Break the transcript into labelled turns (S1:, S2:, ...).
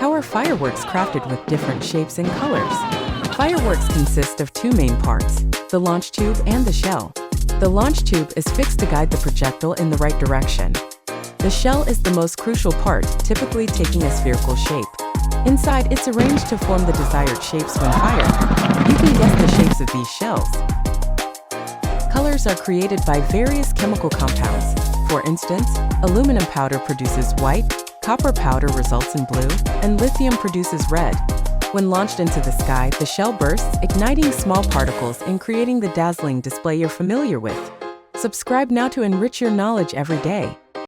S1: How are fireworks crafted with different shapes and colors? Fireworks consist of two main parts, the launch tube and the shell. The launch tube is fixed to guide the projectile in the right direction. The shell is the most crucial part, typically taking a spherical shape. Inside, it's arranged to form the desired shapes when fired. You can guess the shapes of these shells. Colors are created by various chemical compounds. For instance, aluminum powder produces white, copper powder results in blue, and lithium produces red. When launched into the sky, the shell bursts, igniting small particles and creating the dazzling display you're familiar with. Subscribe now to enrich your knowledge every day.